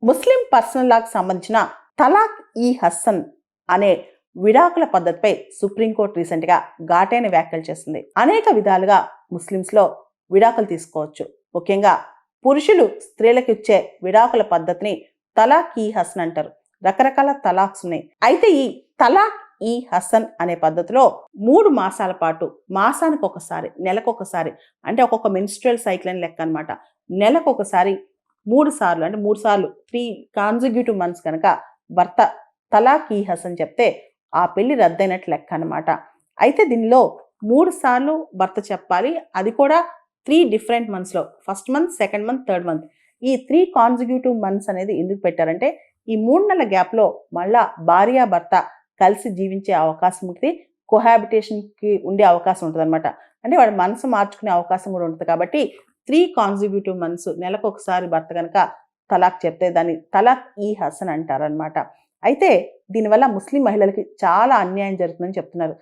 ముస్లిం personal లాకి సంబంధించిన తలాక్ ఈ హసన్ అనే విడాకుల పద్ధతిపై సుప్రీంకోర్టు రీసెంట్గా ఘాటైన వ్యాఖ్యలు చేస్తుంది. అనేక విధాలుగా ముస్లిమ్స్లో విడాకులు తీసుకోవచ్చు. ముఖ్యంగా పురుషులు స్త్రీలకు ఇచ్చే విడాకుల పద్ధతిని తలాక్ ఈ హసన్ అంటారు. రకరకాల తలాక్స్ ఉన్నాయి. అయితే ఈ తలాక్ ఈ హసన్ అనే పద్ధతిలో 3 మాసాల పాటు, మాసానికి ఒకసారి, నెలకొకసారి, అంటే ఒక్కొక్క మెన్స్ట్రువల్ సైకిల్ అని లెక్క అనమాట, నెలకొకసారి 3 సార్లు, అంటే 3 సార్లు 3 కాన్సిక్యూటివ్ మంత్స్ కనుక భర్త తలాక్ ఈ హసన్ చెప్తే ఆ పెళ్లి రద్దయినట్లు లెక్క అనమాట. అయితే దీనిలో 3 సార్లు భర్త చెప్పాలి. అది కూడా 3 డిఫరెంట్ మంత్స్లో, first month, second month, third month. ఈ 3 కాన్సిక్యూటివ్ మంత్స్ అనేది ఎందుకు పెట్టారంటే ఈ 3 నెలల గ్యాప్లో మళ్ళా భార్య భర్త కలిసి జీవించే అవకాశం ఉంటుంది, కోహాబిటేషన్కి ఉండే అవకాశం ఉంటుంది అనమాట. అంటే వాడి మనసు మార్చుకునే అవకాశం కూడా ఉంటుంది. కాబట్టి 3 కాన్సిక్యూటివ్ మంత్స్, నెలకు ఒకసారి భర్త కనుక తలాక్ చెప్తే దాన్ని తలాక్ ఈ హసన్ అంటారనమాట. అయితే దీనివల్ల ముస్లిం మహిళలకి చాలా అన్యాయం జరుగుతుందని చెప్తున్నారు.